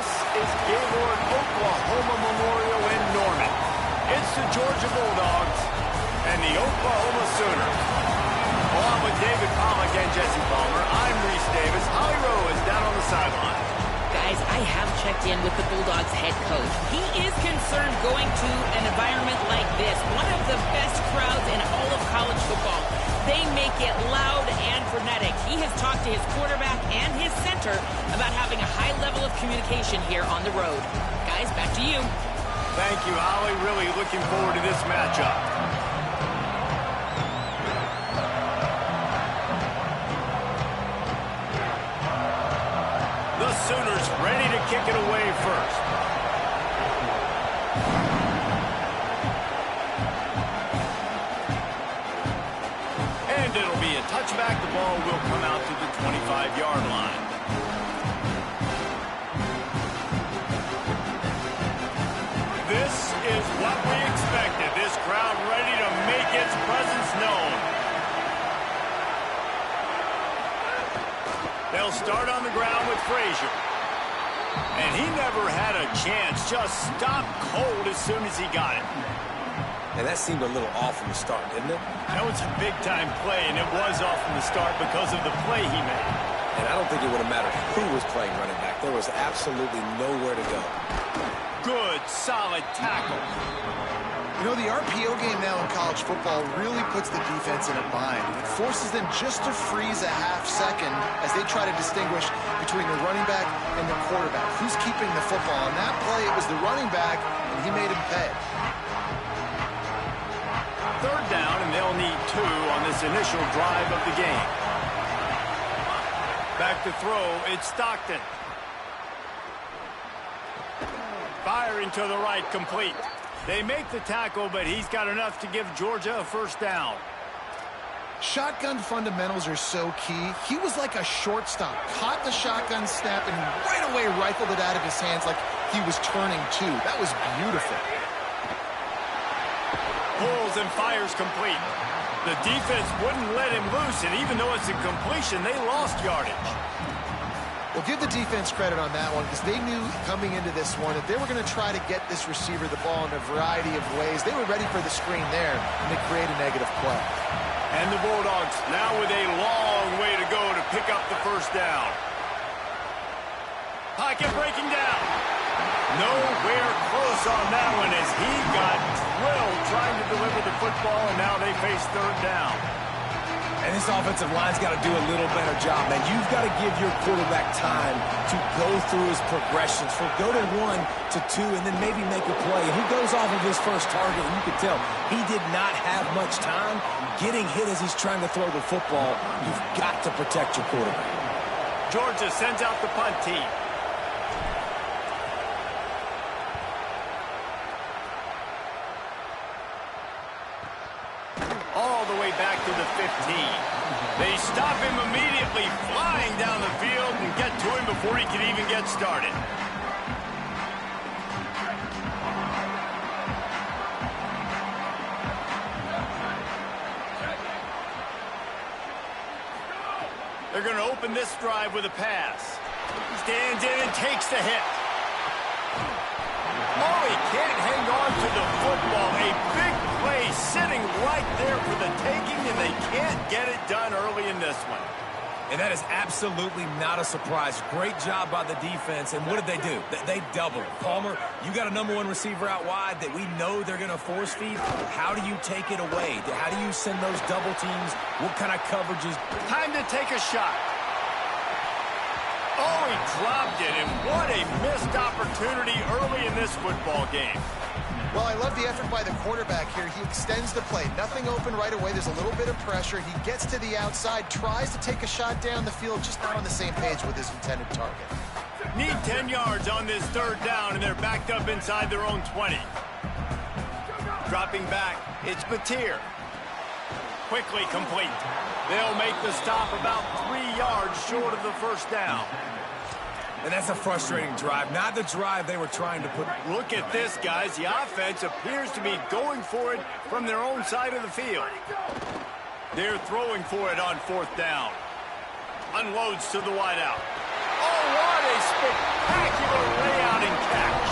This is Gaylord Oklahoma Memorial in Norman. It's the Georgia Bulldogs and the Oklahoma Sooners. Along with David Pollack and Jesse Palmer, I'm Reese Davis. Holly Rowe is down on the sideline. Guys, I have checked in with the Bulldogs head coach. He is concerned going to an environment like this, one of the best crowds in all of college football. They make it loud and frenetic. He has talked to his quarterback and his center about having a high level of communication here on the road. Guys, back to you. Thank you, Holly. Really looking forward to this matchup. The Sooners ready to kick it away first. And it'll be a touchback. The ball will come out to the 25-yard line. This is what we expected. This crowd ready to make its presence known. They'll start on the ground with Frazier. And he never had a chance. Just stopped cold as soon as he got it. And that seemed a little off from the start, didn't it? That was a big-time play, and it was off from the start because of the play he made. And I don't think it would have mattered who was playing running back. There was absolutely nowhere to go. Good, solid tackle. You know, the RPO game now in college football really puts the defense in a bind. It forces them just to freeze a half second as they try to distinguish between the running back and the quarterback. Who's keeping the football? On that play, it was the running back, and he made him pay. Third down, and they'll need 2 on this initial drive of the game. Back to throw, it's Stockton. Firing to the right, complete. They make the tackle, but he's got enough to give Georgia a first down. Shotgun fundamentals are so key. He was like a shortstop. Caught the shotgun snap and right away rifled it out of his hands like he was turning two. That was beautiful. Pulls and fires complete. The defense wouldn't let him loose, and even though it's a completion, they lost yardage. Well, give the defense credit on that one because they knew coming into this one that they were going to try to get this receiver the ball in a variety of ways. They were ready for the screen there, and they create a negative play. And the Bulldogs now with a long way to go to pick up the first down. Pocket breaking down. Nowhere close on that one as he got drilled trying to deliver the football, and now they face third down. And this offensive line's got to do a little better job, man. You've got to give your quarterback time to go through his progressions. For go to 1 to 2 and then maybe make a play. And he goes off of his first target, and you can tell he did not have much time getting hit as he's trying to throw the football. You've got to protect your quarterback. Georgia sends out the punt team. All the way back to the 15. They stop him immediately, flying down the field and get to him before he can even get started. They're going to open this drive with a pass. He stands in and takes the hit. Oh, he can't hang on to the football. A big play sitting right there for the taking, and they can't get it done early in this one. And that is absolutely not a surprise. Great job by the defense. And what did they do? They doubled. Palmer, you got a #1 receiver out wide that we know they're going to force feed. How do you take it away? How do you send those double teams? What kind of coverages? Time to take a shot. Oh, he dropped it, and what a missed opportunity early in this football game. Well, I love the effort by the quarterback here. He extends the play. Nothing open right away. There's a little bit of pressure. He gets to the outside, tries to take a shot down the field, just not on the same page with his intended target. Need 10 yards on this third down, and they're backed up inside their own 20. Dropping back, it's Batir. Quickly complete. They'll make the stop about 3 yards short of the first down. And that's a frustrating drive. Not the drive they were trying to put. Look at this, guys. The offense appears to be going for it from their own side of the field. They're throwing for it on fourth down. Unloads to the wideout. Oh, what a spectacular layout and catch.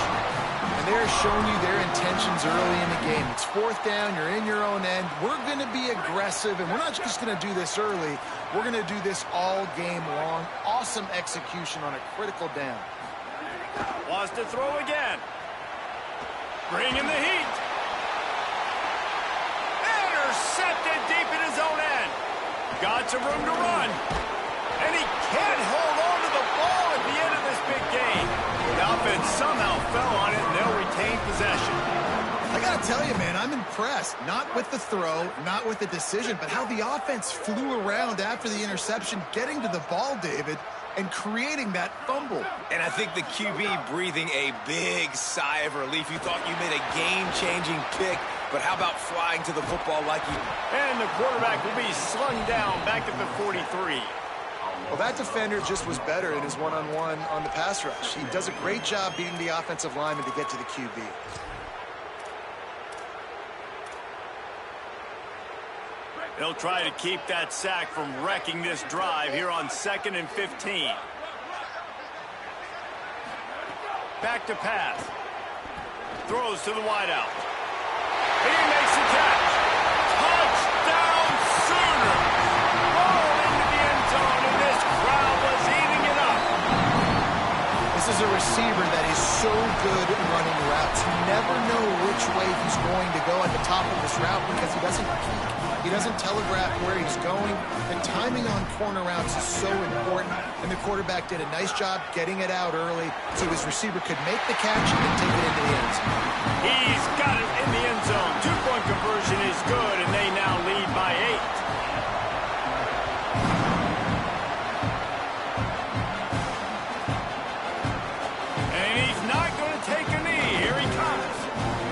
And they're showing you their intentions early in the game. It's fourth down. You're in your own end. We're going to be aggressive, and we're not just going to do this early. We're going to do this all game long. Awesome execution on a critical down. Wants to throw again. Bring in the heat. Intercepted deep in his own end. Got some room to run. And he can't hold on to the ball at the end of this big game. The offense somehow fell on it, and they'll retain possession. I got to tell you, man, I'm impressed. Not with the throw, not with the decision, but how the offense flew around after the interception, getting to the ball, David, and creating that fumble. And I think the QB breathing a big sigh of relief. You thought you made a game-changing pick, but how about flying to the football like you... And the quarterback will be slung down back at the 43. Well, that defender just was better in his one-on-one on the pass rush. He does a great job beating the offensive lineman to get to the QB. They'll try to keep that sack from wrecking this drive here on 2nd and 15. Back to pass. Throws to the wideout. He makes the catch. Touchdown Sooner. Rolled into the end zone, and this crowd was eating it up. This is a receiver that is so good at running routes. You never know which way he's going to go at the top of this route because he doesn't peek. He doesn't telegraph where he's going. And timing on corner routes is so important. And the quarterback did a nice job getting it out early so his receiver could make the catch and take it into the end zone. He's got it in the end zone. 2-point conversion is good, and they now lead by 8. And he's not going to take a knee. Here he comes.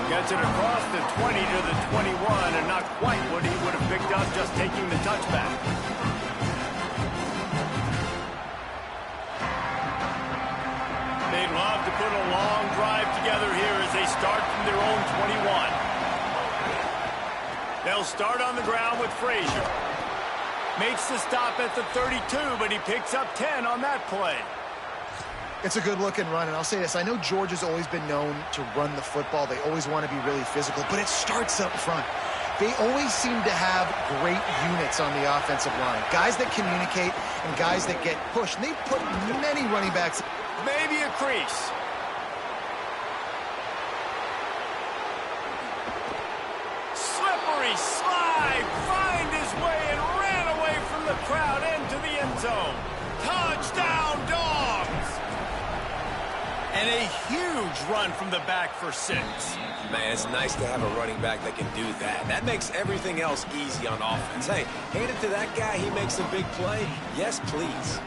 Gets it across the 20 to the 21, and not quite what he would have picked up just taking the touchback. They'd love to put a long drive together here as they start from their own 21. They'll start on the ground with Frazier. Makes the stop at the 32, but he picks up 10 on that play. It's a good-looking run, and I'll say this. I know Georgia's always been known to run the football. They always want to be really physical, but it starts up front. They always seem to have great units on the offensive line. Guys that communicate and guys that get pushed. And they put many running backs. Maybe a crease. Slippery slide. Find his way and ran away from the crowd into the end zone. Touchdown, Dogs! And a huge run from the back for 6. Man, it's nice to have a running back that can do that. That makes everything else easy on offense. Hey, hand it to that guy. He makes a big play. Yes, please.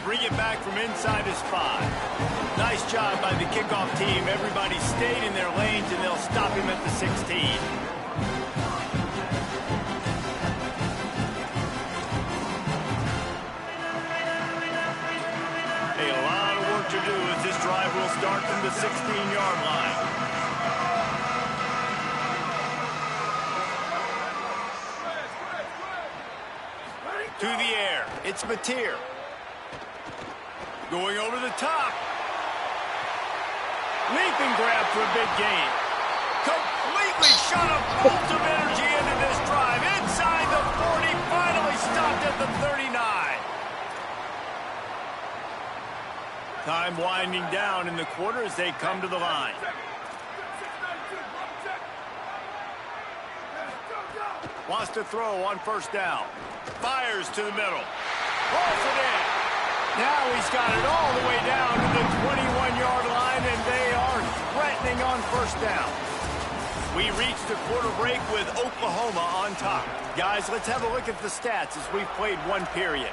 Bring it back from inside his 5. Nice job by the kickoff team. Everybody stayed in their lanes, and they'll stop him at the 16. A lot of work to do as this drive will start from the 16-yard line. To the air. It's Mateer. Going over the top. Leaping grab for a big gain. Completely shot a bolt of energy into this drive. Inside the 40, finally stopped at the 39. Time winding down in the quarter as they come to the line. Wants to throw on first down. Fires to the middle. Rolls it in. Now he's got it all the way down to the 21-yard line, and they are threatening on first down. We reach the quarter break with Oklahoma on top. Guys, let's have a look at the stats as we've played one period.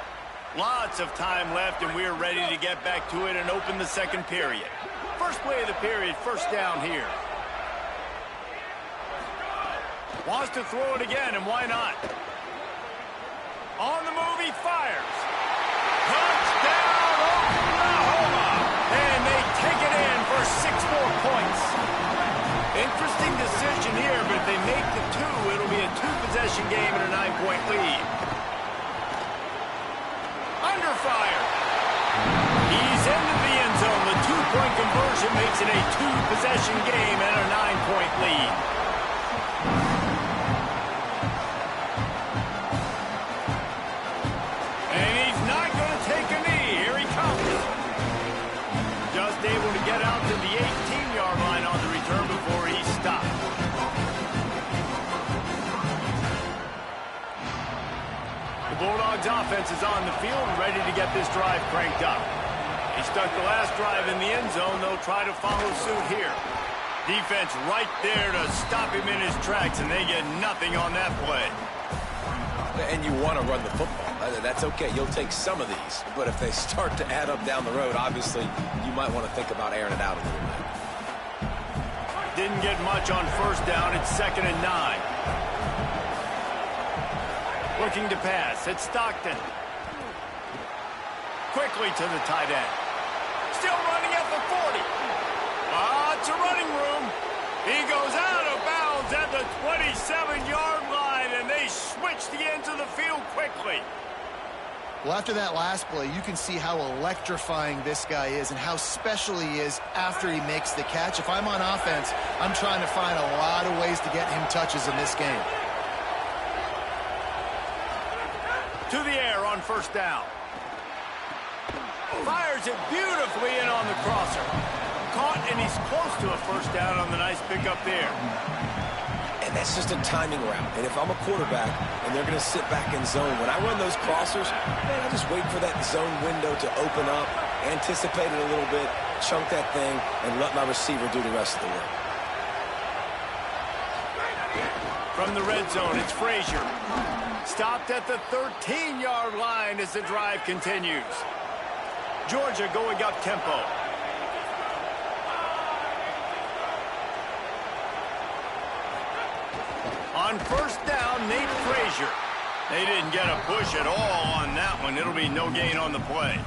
Lots of time left, and we're ready to get back to it and open the second period. First play of the period, first down here. Wants to throw it again, and why not? On the move, he fires. Touchdown, Oklahoma! And they take it in for 6 more points. Interesting decision here, but if they make the 2, it'll be a 2-possession game and a 9-point lead. Under fire. He's into the end zone. The 2-point conversion makes it a 2-possession game and a 9-point lead. And he's not going to take a knee. Here he comes. Just able to get out to the 18-yard line on the return before he stopped. The Bulldogs offense is on the field and ready to get this drive cranked up. He stuck the last drive in the end zone. They'll try to follow suit here. Defense right there to stop him in his tracks, and they get nothing on that play. And you want to run the football. That's okay. You'll take some of these. But if they start to add up down the road, obviously, you might want to think about airing it out a little bit. Didn't get much on first down. It's 2nd and 9. Looking to pass. It's Stockton. Quickly to the tight end. Still running at the 40. It's a running room. He goes out of bounds at the 27-yard line, and they switch the ends of the field quickly. Well, after that last play, you can see how electrifying this guy is and how special he is after he makes the catch. If I'm on offense, I'm trying to find a lot of ways to get him touches in this game. To the air on first down. Fires it beautifully in on the crosser. Caught, and he's close to a first down on the nice pickup there. And that's just a timing route. And if I'm a quarterback and they're going to sit back in zone, when I run those crossers, man, I just wait for that zone window to open up, anticipate it a little bit, chunk that thing, and let my receiver do the rest of the work. From the red zone, it's Frazier. Stopped at the 13-yard line as the drive continues. Georgia going up tempo. On first down, Nate Frazier. They didn't get a push at all on that one. It'll be no gain on the play.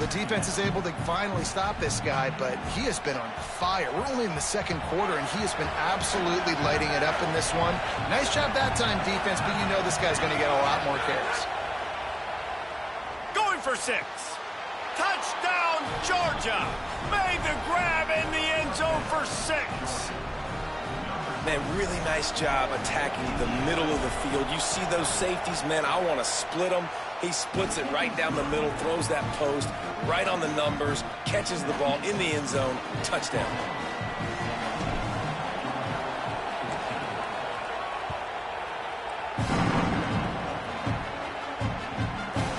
The defense is able to finally stop this guy, but he has been on fire. We're only in the 2nd quarter, and he has been absolutely lighting it up in this one. Nice job that time, defense, but you know this guy's going to get a lot more carries. Going for 6. Touchdown, Georgia. Made the grab in the end zone for 6. Man, really nice job attacking the middle of the field. You see those safeties, man, I want to split them. He splits it right down the middle, throws that post, right on the numbers, catches the ball in the end zone, touchdown.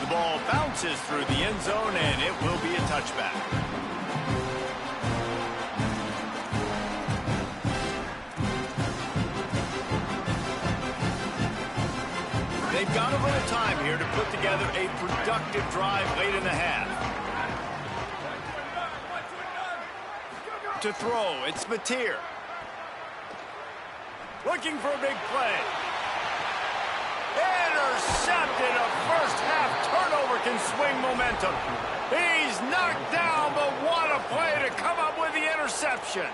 The ball bounces through the end zone, and it will be a touchback. They've got a little time here to put together a productive drive late in the half. To throw, it's Mateer. Looking for a big play. Intercepted. A first-half turnover can swing momentum. He's knocked down, but what a play to come up with the interception.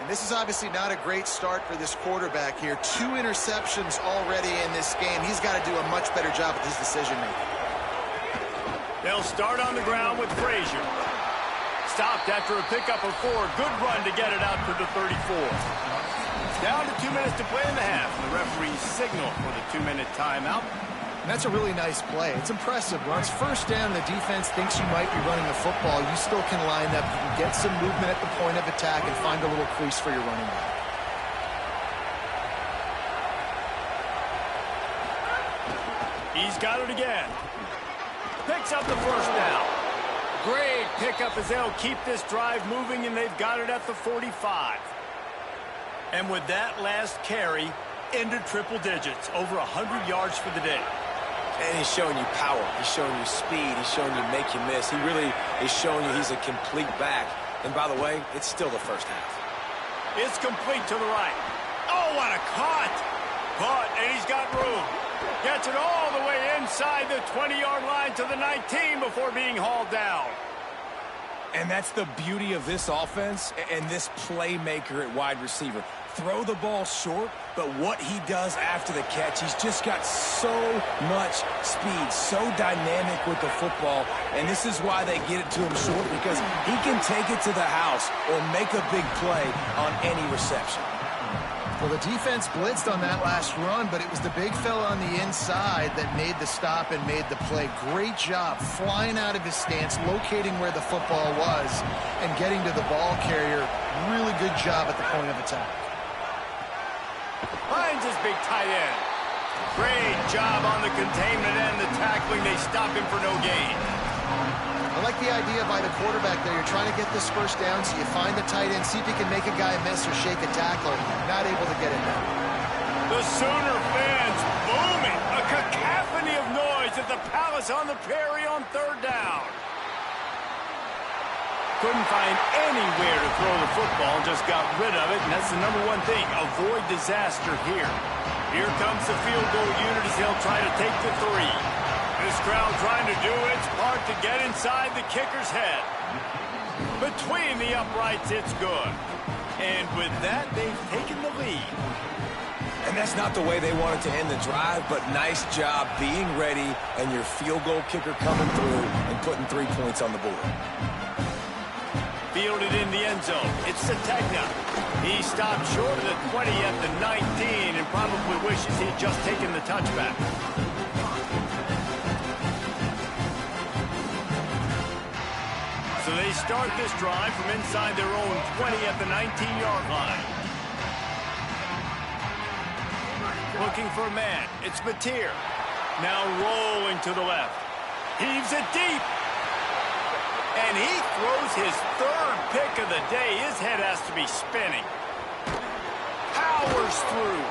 And this is obviously not a great start for this quarterback here. 2 interceptions already in this game. He's got to do a much better job with his decision-making. They'll start on the ground with Frazier. Stopped after a pickup of 4. Good run to get it out to the 34. Down to 2 minutes to play in the half. The referee's signal for the 2-minute timeout. And that's a really nice play. It's impressive. Once first down, the defense thinks you might be running the football. You still can line up. You can get some movement at the point of attack and find a little crease for your running back. He's got it again. Picks up the first down. Great pickup as they'll keep this drive moving, and they've got it at the 45. And with that last carry, into triple digits, over 100 yards for the day. And he's showing you power. He's showing you speed. He's showing you make you miss. He really is showing you he's a complete back. And by the way, it's still the first half. It's complete to the right. Oh, what a cut! Caught, and he's got room. Gets it all the way inside the 20-yard line to the 19 before being hauled down. And that's the beauty of this offense and this playmaker at wide receiver. Throw the ball short, but what he does after the catch, he's just got so much speed, so dynamic with the football, and this is why they get it to him short, because he can take it to the house or make a big play on any reception. Well, the defense blitzed on that last run, but it was the big fella on the inside that made the stop and made the play. Great job flying out of his stance, locating where the football was, and getting to the ball carrier. Really good job at the point of attack. Finds his big tight end. Great job on the containment and the tackling. They stop him for no gain. I like the idea by the quarterback there. You're trying to get this first down, so you find the tight end, see if you can make a guy miss or shake a tackler. Not able to get it done. The Sooner fans booming. A cacophony of noise at the Palace on the Prairie on third down. Couldn't find anywhere to throw the football, just got rid of it, and that's the number one thing. Avoid disaster here. Here comes the field goal unit as they'll try to take the 3. This crowd trying to do its part to get inside the kicker's head. Between the uprights, it's good. And with that, they've taken the lead. And that's not the way they wanted to end the drive, but nice job being ready and your field goal kicker coming through and putting 3 points on the board. Fielded in the end zone. It's Sategna. He stopped short of the 20 at the 19 and probably wishes he'd just taken the touchback. So they start this drive from inside their own 20 at the 19-yard line. Looking for a man. It's Mateer. Now rolling to the left. Heaves it deep. And he throws his 3rd pick of the day. His head has to be spinning. Powers through.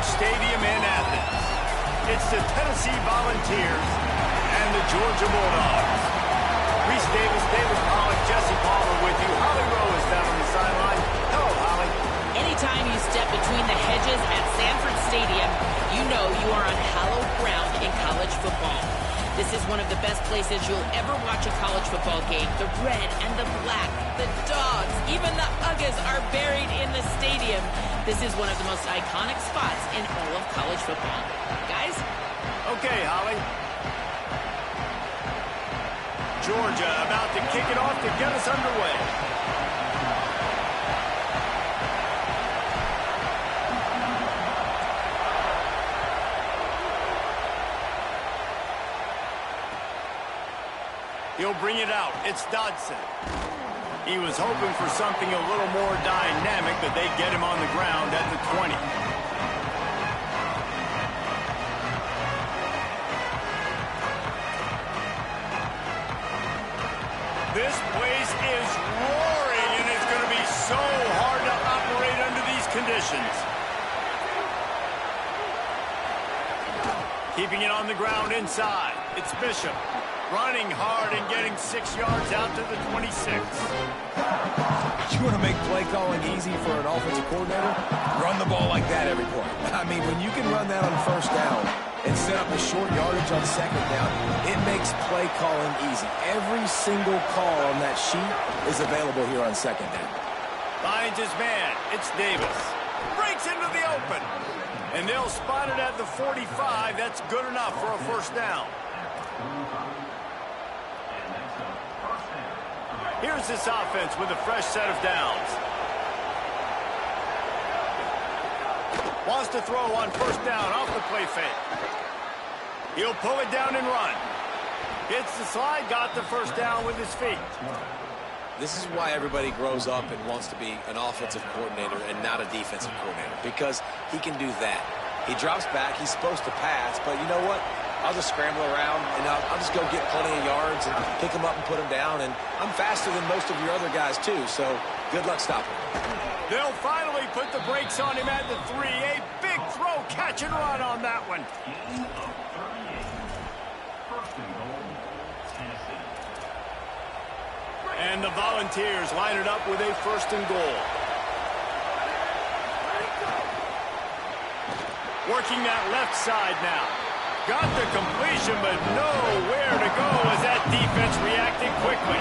Stadium in Athens. It's the Tennessee Volunteers and the Georgia Bulldogs. Reese Davis, David Pollock, Jesse Palmer with you. Holly Rowe is down on the sideline. Hello, Holly. Anytime you step between the hedges at Sanford Stadium, you know you are on hallowed ground in college football. This is one of the best places you'll ever watch a college football game. The red and the black, the dogs, even the Uggas are buried in the stadium. This is one of the most iconic spots in all of college football. Guys? Okay, Holly. Georgia about to kick it off to get us underway. He'll bring it out. It's Dodson. He was hoping for something a little more dynamic, but they get him on the ground at the 20. This place is roaring, and it's going to be so hard to operate under these conditions. Keeping it on the ground inside. It's Bishop. Running hard and getting 6 yards out to the 26. You want to make play calling easy for an offensive coordinator? Run the ball like that every play. I mean, when you can run that on first down and set up a short yardage on second down, it makes play calling easy. Every single call on that sheet is available here on second down. Finds his man. It's Davis. Breaks into the open. And they'll spot it at the 45. That's good enough for a first down. Here's this offense with a fresh set of downs. Wants to throw on first down off the play fake. He'll pull it down and run. Hits the slide, got the first down with his feet. This is why everybody grows up and wants to be an offensive coordinator and not a defensive coordinator, because he can do that. He drops back, he's supposed to pass, but you know what? I'll just scramble around, and I'll just go get plenty of yards and pick them up and put them down. And I'm faster than most of your other guys, too, so good luck stopping him. They'll finally put the brakes on him at the 3. A big throw, catch and run on that one. And the Volunteers line it up with a first and goal. Working that left side now. Got the completion, but nowhere to go as that defense reacted quickly.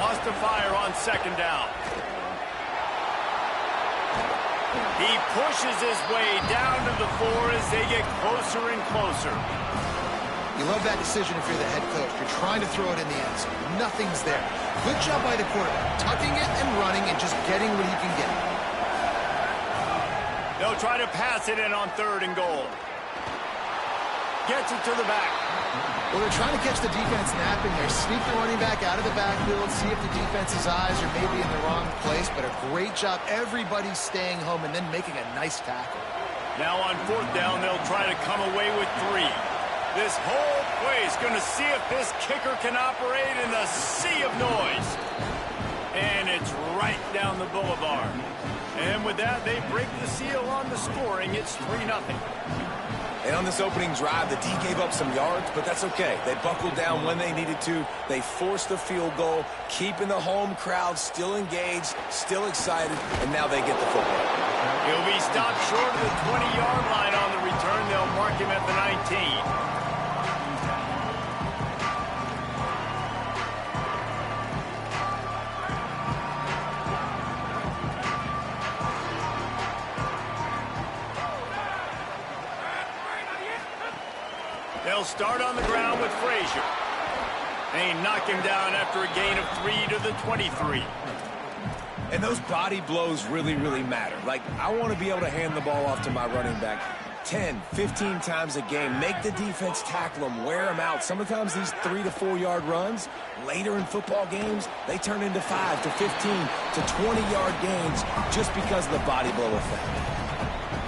Wants to fire on second down. He pushes his way down to the 4 as they get closer and closer. You love that decision if you're the head coach. You're trying to throw it in the end zone. Nothing's there. Good job by the quarterback, tucking it and running and just getting what he can get. They'll try to pass it in on third and goal. Gets it to the back. Well, they're trying to catch the defense napping. They're sneak the running back out of the backfield, see if the defense's eyes are maybe in the wrong place, but a great job. Everybody's staying home and then making a nice tackle. Now on fourth down, they'll try to come away with 3. This whole place going to see if this kicker can operate in the sea of noise. And it's right down the boulevard. And with that, they break the seal on the scoring. It's 3-0. And on this opening drive, the D gave up some yards, but that's okay. They buckled down when they needed to. They forced the field goal, keeping the home crowd still engaged, still excited, and now they get the football. He'll be stopped short of the 20-yard line on the return. They'll mark him at the 19. They'll start on the ground with Frazier. They knock him down after a gain of 3 to the 23. And those body blows really, really matter. Like, I want to be able to hand the ball off to my running back 10, 15 times a game. Make the defense tackle them, wear them out. Sometimes these 3 to 4 yard runs, later in football games, they turn into 5 to 15 to 20-yard gains just because of the body blow effect.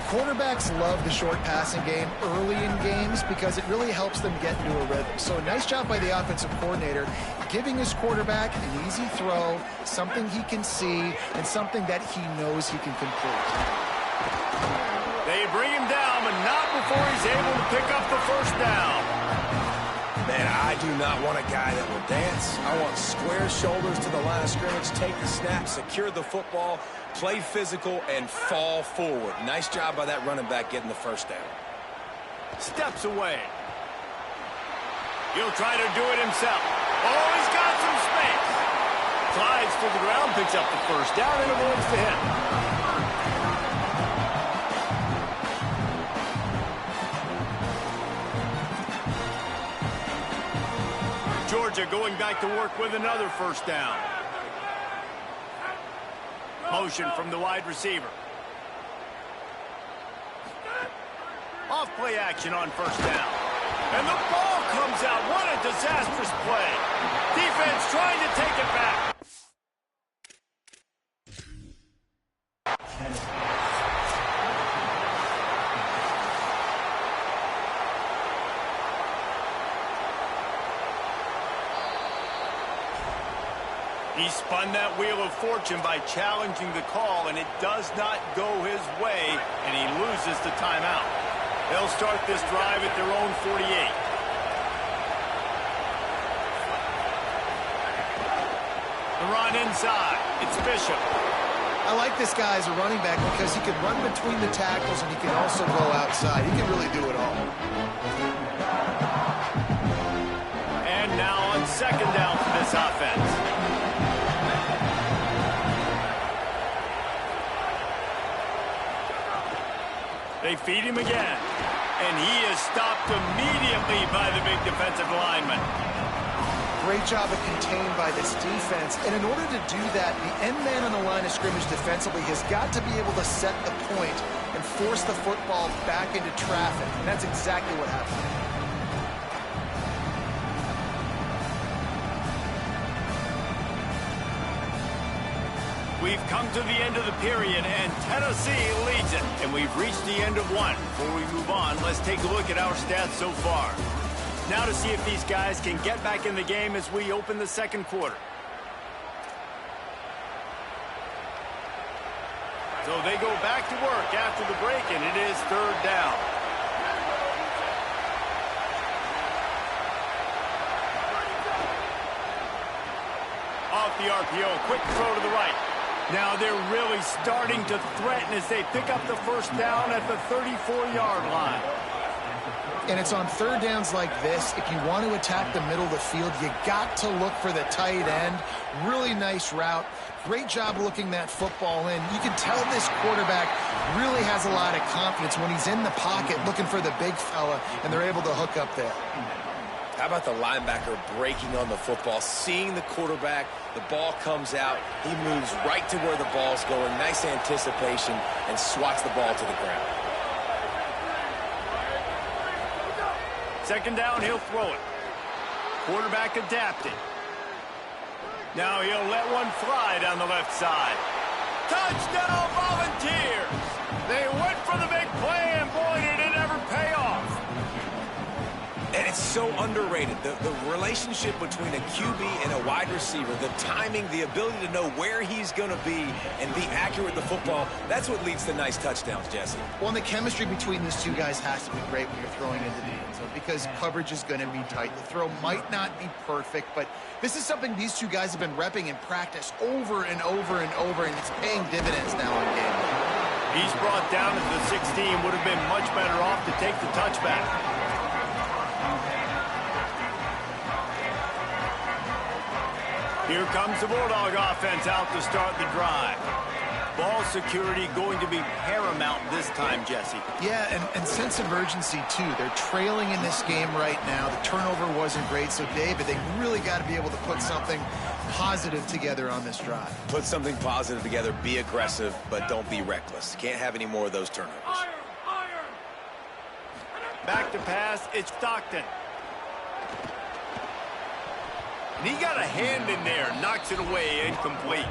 Quarterbacks love the short passing game early in games because it really helps them get into a rhythm. So nice job by the offensive coordinator, giving his quarterback an easy throw, something he can see, and something that he knows he can complete. They bring him down, but not before he's able to pick up the first down. Man, I do not want a guy that will dance. I want square shoulders to the line of scrimmage, take the snap, secure the football, play physical, and fall forward. Nice job by that running back getting the first down. Steps away. He'll try to do it himself. Oh, he's got some space. Slides to the ground, picks up the first down, and avoids the hit. Georgia going back to work with another first down. Motion from the wide receiver. Off play action on first down. And the ball comes out. What a disastrous play. Defense trying to take it back. He spun that wheel of fortune by challenging the call, and it does not go his way, and he loses the timeout. They'll start this drive at their own 48. The run inside. It's Bishop. I like this guy as a running back because he can run between the tackles and he can also go outside. He can really do it all. And now on second down for this offense. They feed him again. And he is stopped immediately by the big defensive lineman. Great job of contained by this defense. And in order to do that, the end man on the line of scrimmage defensively has got to be able to set the point and force the football back into traffic. And that's exactly what happened. We've come to the end of the period, and Tennessee leads it. And we've reached the end of one. Before we move on, let's take a look at our stats so far. Now to see if these guys can get back in the game as we open the second quarter. So they go back to work after the break, and it is third down. Off the RPO, quick throw to the right. Now they're really starting to threaten as they pick up the first down at the 34-yard line. And it's on third downs like this. If you want to attack the middle of the field, you got to look for the tight end. Really nice route. Great job looking that football in. You can tell this quarterback really has a lot of confidence when he's in the pocket looking for the big fella, and they're able to hook up there. How about the linebacker breaking on the football, seeing the quarterback, the ball comes out, he moves right to where the ball's going, nice anticipation, and swats the ball to the ground. Second down, he'll throw it. Quarterback adapting. Now he'll let one fly down the left side. Touchdown, Volunteers! They went for the big play, and boy, did it ever pay off. And it's so underrated. The relationship between a QB and a wide receiver, the timing, the ability to know where he's going to be and be accurate with the football, that's what leads to nice touchdowns, Jesse. Well, and the chemistry between these two guys has to be great when you're throwing into the end zone because coverage is going to be tight. The throw might not be perfect, but this is something these two guys have been repping in practice over and over and over, and it's paying dividends now in game. He's brought down at the 16. Would have been much better off to take the touchback. Here comes the Bulldog offense out to start the drive. Ball security going to be paramount this time, Jesse. Yeah, and sense of urgency, too. They're trailing in this game right now. The turnover wasn't great, so, David, they really got to be able to put something positive together on this drive. Put something positive together, be aggressive, but don't be reckless. Can't have any more of those turnovers. Back to pass, it's Stockton. And he got a hand in there, knocks it away, incomplete.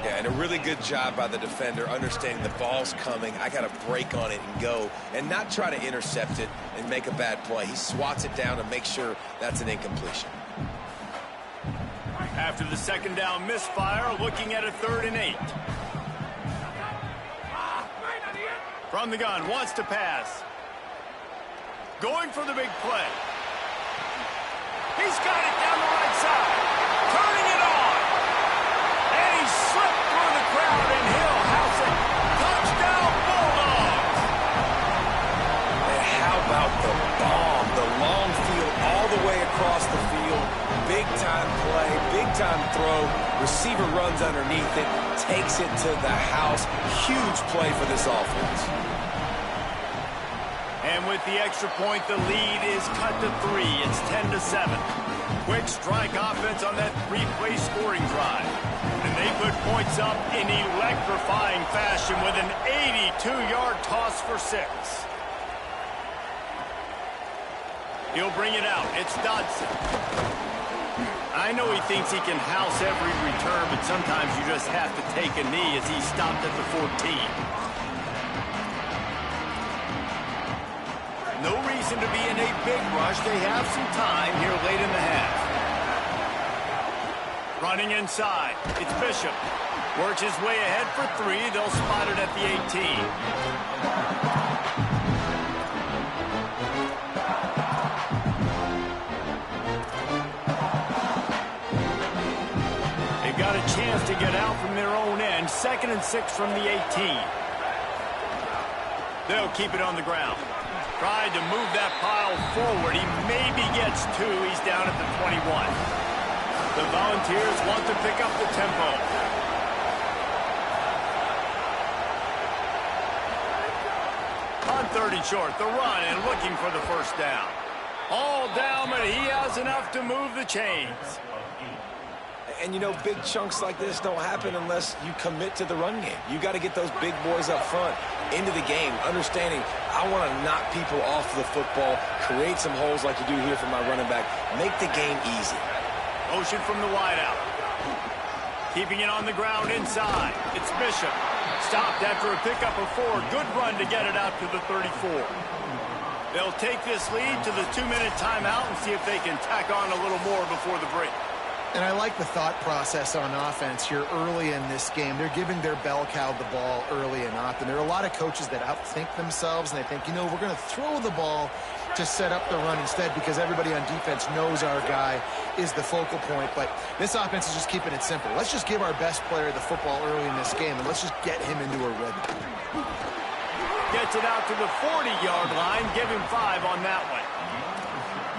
Yeah, and a really good job by the defender, understanding the ball's coming. I got to break on it and go, and not try to intercept it and make a bad play. He swats it down and makes sure that's an incompletion. After the second down misfire, looking at a 3rd and 8. From the gun, wants to pass. Going for the big play. He's got it down the right side. Turning it on. And he slipped through the crowd, and he'll house it. Touchdown, Bulldogs! And how about the bomb? The long field all the way across the field. Big-time play, big-time throw. Receiver runs underneath it, takes it to the house. Huge play for this offense. And with the extra point, the lead is cut to 3. It's 10-7. Quick strike offense on that 3-play scoring drive. And they put points up in electrifying fashion with an 82-yard toss for 6. He'll bring it out. It's Dodson. I know he thinks he can house every return, but sometimes you just have to take a knee as he stopped at the 14. No reason to be in a big rush. They have some time here late in the half. Running inside. It's Bishop. Works his way ahead for 3. They'll spot it at the 18. Got a chance to get out from their own end. 2nd and 6 from the 18. They'll keep it on the ground. Tried to move that pile forward. He maybe gets 2. He's down at the 21. The Volunteers want to pick up the tempo. On 3rd and short, the run and looking for the first down. All down, but he has enough to move the chains. And, you know, big chunks like this don't happen unless you commit to the run game. You got to get those big boys up front into the game, understanding I want to knock people off the football, create some holes like you do here for my running back, make the game easy. Motion from the wideout. Keeping it on the ground inside. It's Bishop. Stopped after a pickup of 4. Good run to get it out to the 34. They'll take this lead to the 2-minute timeout and see if they can tack on a little more before the break. And I like the thought process on offense here early in this game. They're giving their bell cow the ball early and often. There are a lot of coaches that outthink themselves, and they think, you know, we're going to throw the ball to set up the run instead because everybody on defense knows our guy is the focal point. But this offense is just keeping it simple. Let's just give our best player the football early in this game, and let's just get him into a rhythm. Gets it out to the 40-yard line. Give him 5 on that one.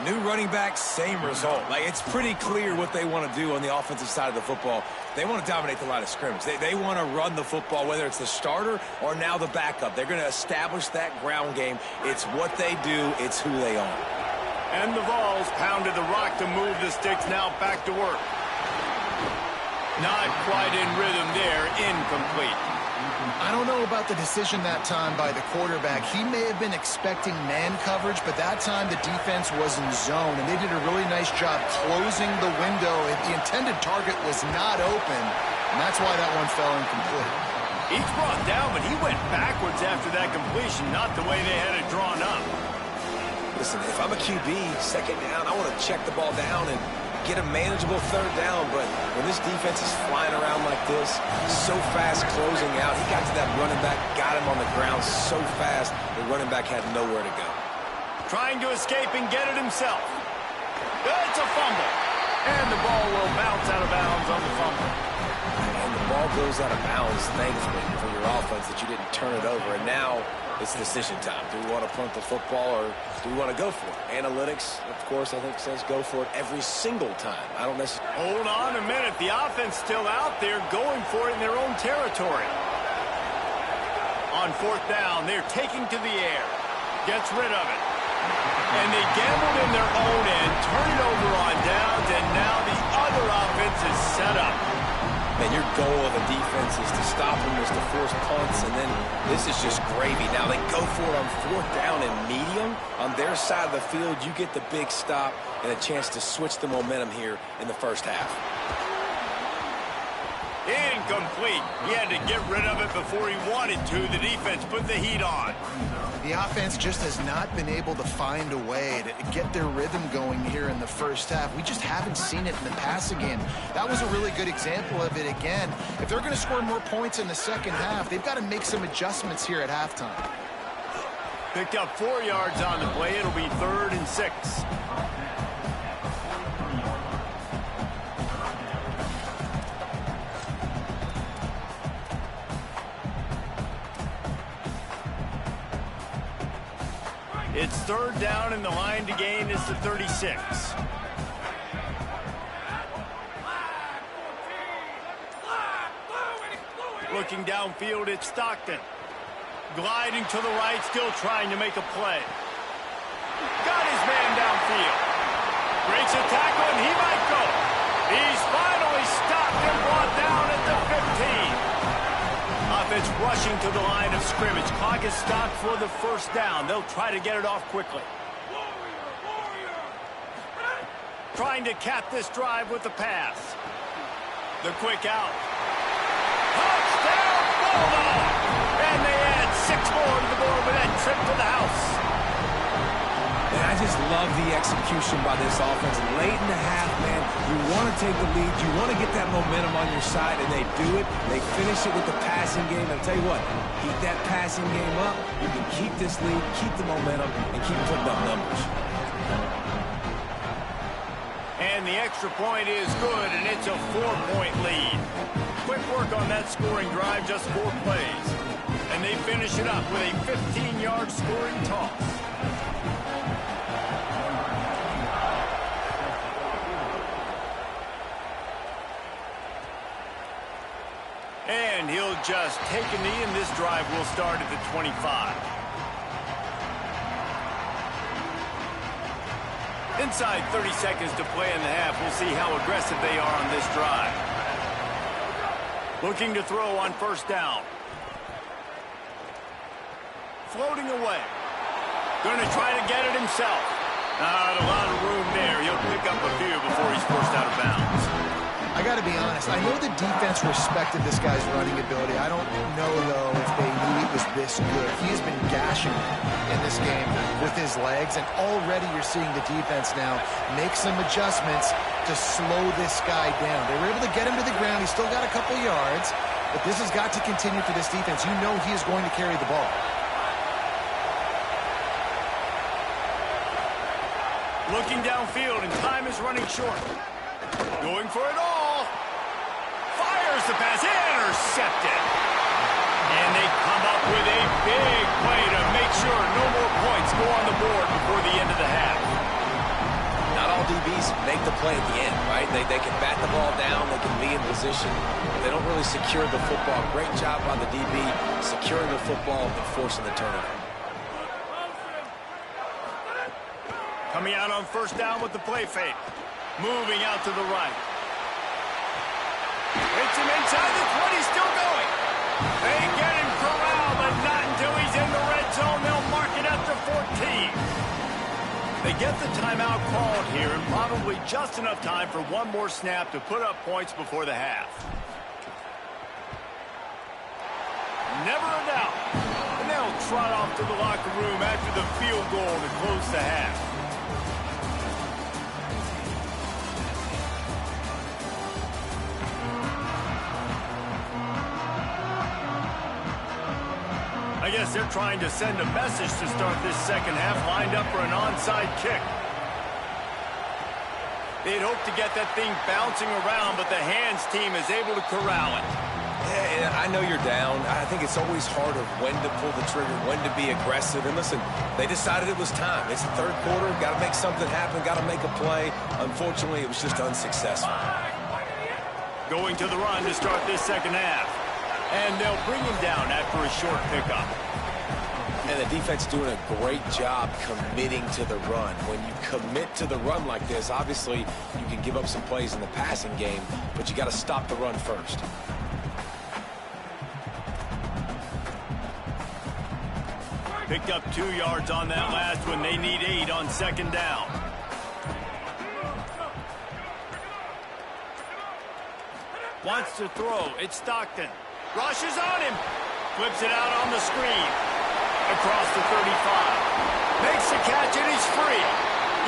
New running back, same result. Like, it's pretty clear what they want to do on the offensive side of the football. They want to dominate the line of scrimmage. They want to run the football, whether it's the starter or now the backup. They're going to establish that ground game. It's what they do. It's who they are. And the Vols pounded the rock to move the sticks. Now back to work. Not quite in rhythm there. Incomplete. I don't know about the decision that time by the quarterback. He may have been expecting man coverage, but that time the defense was in zone, and they did a really nice job closing the window. The intended target was not open, and that's why that one fell incomplete. He's brought down, but he went backwards after that completion, not the way they had it drawn up. Listen, if I'm a QB, 2nd down, I want to check the ball down and get a manageable 3rd down, but when this defense is flying around like this, so fast closing out, he got to that running back, got him on the ground so fast, the running back had nowhere to go. Trying to escape and get it himself. It's a fumble. And the ball will bounce out of bounds on the fumble. And the ball goes out of bounds, thankfully, for your offense that you didn't turn it over. And now it's decision time. Do we want to punt the football or do we want to go for it? Analytics, of course, I think says go for it every single time. I don't necessarily... Hold on a minute. The offense still out there going for it in their own territory. On 4th down, they're taking to the air. Gets rid of it. And they gambled in their own end, turn it over on downs, and now the other offense is set up. And your goal of a defense is to stop them, is to force punts, and then this is just gravy. Now they go for it on 4th down and medium. On their side of the field, you get the big stop and a chance to switch the momentum here in the first half. Incomplete. He had to get rid of it before he wanted to. The defense put the heat on. The offense just has not been able to find a way to get their rhythm going here in the first half. We just haven't seen it in the passing game. That was a really good example of it again. If they're going to score more points in the second half, they've got to make some adjustments here at halftime. Picked up 4 yards on the play. It'll be 3rd and 6. It's 3rd down, and the line to gain is the 36. Looking downfield, it's Stockton. Gliding to the right, still trying to make a play. Got his man downfield. Breaks a tackle, and he might go. He's finally stopped and brought down at the 15. Offense rushing to the line of scrimmage. Clock is stopped for the 1st down. They'll try to get it off quickly. Trying to cap this drive with the pass. The quick out. Touchdown, Bulldog! And they add 6 more to the board with that trip to the house. And I just love the execution by this offense. Late in the half, man, you want to take the lead. You want to get that momentum on your side, and they do it. They finish it with the passing game. And I'll tell you what, keep that passing game up. You can keep this lead, keep the momentum, and keep putting up numbers. And the extra point is good, and it's a 4-point lead. Quick work on that scoring drive, just 4 plays. And they finish it up with a 15-yard scoring toss. And he'll just take a knee, and this drive will start at the 25. Inside 30 seconds to play in the half. We'll see how aggressive they are on this drive. Looking to throw on 1st down. Floating away. Going to try to get it himself. Not a lot of room there. He'll pick up a few before he's forced out of bounds. I got to be honest. I know the defense respected this guy's running ability. I don't know, though, if they knew he was this good. He has been gashing in this game with his legs, and already you're seeing the defense now make some adjustments to slow this guy down. They were able to get him to the ground. He's still got a couple yards, but this has got to continue for this defense. You know he is going to carry the ball. Looking downfield, and time is running short. Going for it all. Fires the pass. Intercepted. And they come up with a big play to make sure no more points go on the board before the end of the half. Not all DBs make the play at the end, right? They can bat the ball down. They can be in position. But they don't really secure the football. Great job by the DB securing the football and forcing the turnover. Coming out on 1st down with the play fake. Moving out to the right. Hits him inside the 20, still going. They get him corralled, but not until he's in the red zone. They'll mark it at the 14. They get the timeout called here, and probably just enough time for 1 more snap to put up points before the half. Never a doubt. And they'll trot off to the locker room after the field goal to close the half. I guess they're trying to send a message to start this 2nd half, lined up for an onside kick. They'd hope to get that thing bouncing around, but the hands team is able to corral it. Yeah, I know you're down. I think it's always harder when to pull the trigger, when to be aggressive. And listen, they decided it was time. It's the 3rd quarter. Got to make something happen. Got to make a play. Unfortunately, it was just unsuccessful. Going to the run to start this 2nd half. And they'll bring him down after a short pickup. And the defense doing a great job committing to the run. When you commit to the run like this, obviously you can give up some plays in the passing game, but you got to stop the run first. Picked up 2 yards on that last one. They need 8 on 2nd down. Wants to throw. It's Stockton. Rushes on him. Flips it out on the screen. Across the 35. Makes the catch, and he's free.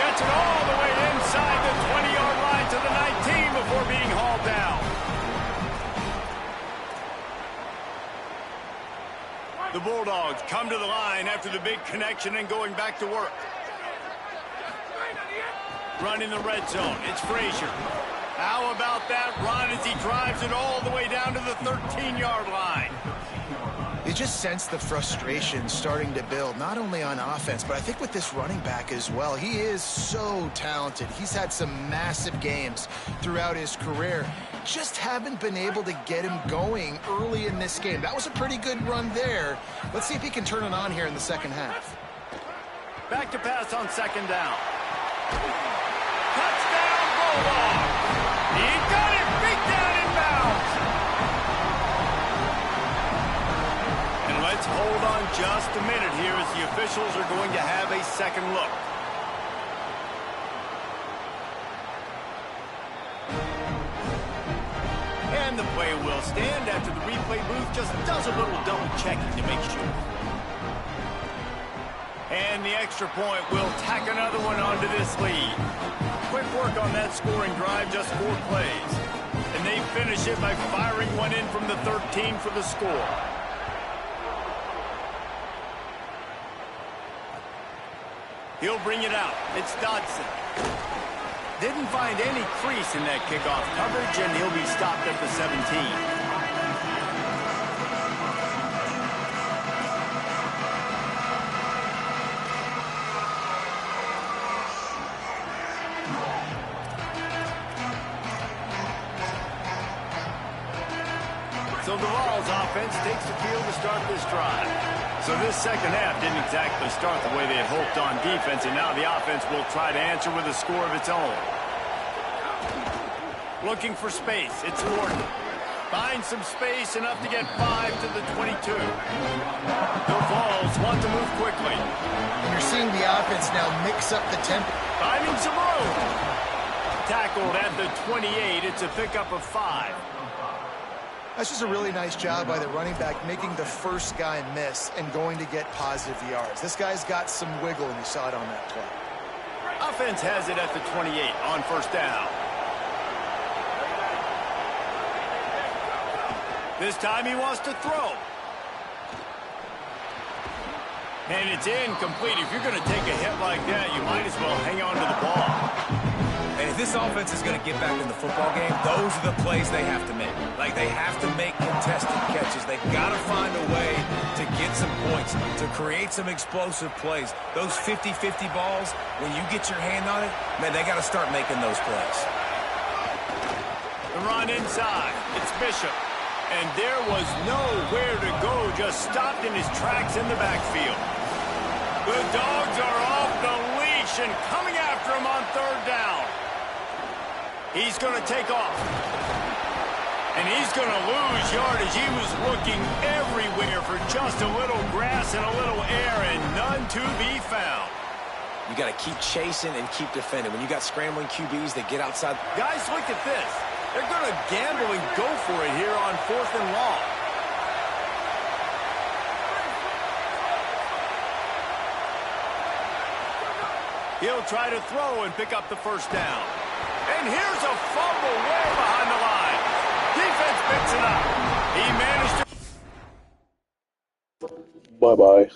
Gets it all the way inside the 20-yard line to the 19 before being hauled down. The Bulldogs come to the line after the big connection and going back to work. Running the red zone. It's Frazier. How about that run as he drives it all the way down to the 13-yard line? You just sense the frustration starting to build, not only on offense, but I think with this running back as well. He is so talented. He's had some massive games throughout his career. Just haven't been able to get him going early in this game. That was a pretty good run there. Let's see if he can turn it on here in the second half. Back to pass on second down. Touchdown, Bulldog! He got it, beat down in bounds! And let's hold on just a minute here as the officials are going to have a second look. And the play will stand after the replay booth just does a little double checking to make sure. And the extra point will tack another one onto this lead. Quick work on that scoring drive, just 4 plays. And they finish it by firing one in from the 13 for the score. He'll bring it out. It's Dodson. Didn't find any crease in that kickoff coverage, and he'll be stopped at the 17. So the Vols offense takes the field to start this drive. So this second half didn't exactly start the way they had hoped on defense, and now the offense will try to answer with a score of its own. Looking for space, it's Gordon. Finds some space, enough to get 5 to the 22. The Vols want to move quickly. You're seeing the offense now mix up the tempo. Finding some room. Tackled at the 28, it's a pickup of 5. That's just a really nice job by the running back, making the first guy miss and going to get positive yards. This guy's got some wiggle, and you saw it on that play. Offense has it at the 28 on first down. This time he wants to throw. And it's incomplete. If you're going to take a hit like that, you might as well hang on to the ball. And if this offense is going to get back in the football game, those are the plays they have to make. Like, they have to make contested catches. They've got to find a way to get some points, to create some explosive plays. Those 50-50 balls, when you get your hand on it, man, they got to start making those plays. The run inside. It's Bishop. And there was nowhere to go, just stopped in his tracks in the backfield. The Dogs are off the leash and coming after him on third down. He's going to take off. And he's going to lose yardage. He was looking everywhere for just a little grass and a little air, and none to be found. You got to keep chasing and keep defending. When you got scrambling QBs that get outside. Guys, look at this. They're going to gamble and go for it here on 4th and long. He'll try to throw and pick up the first down. And here's a fumble way behind the line. Defense picks it up. He managed to... Bye-bye.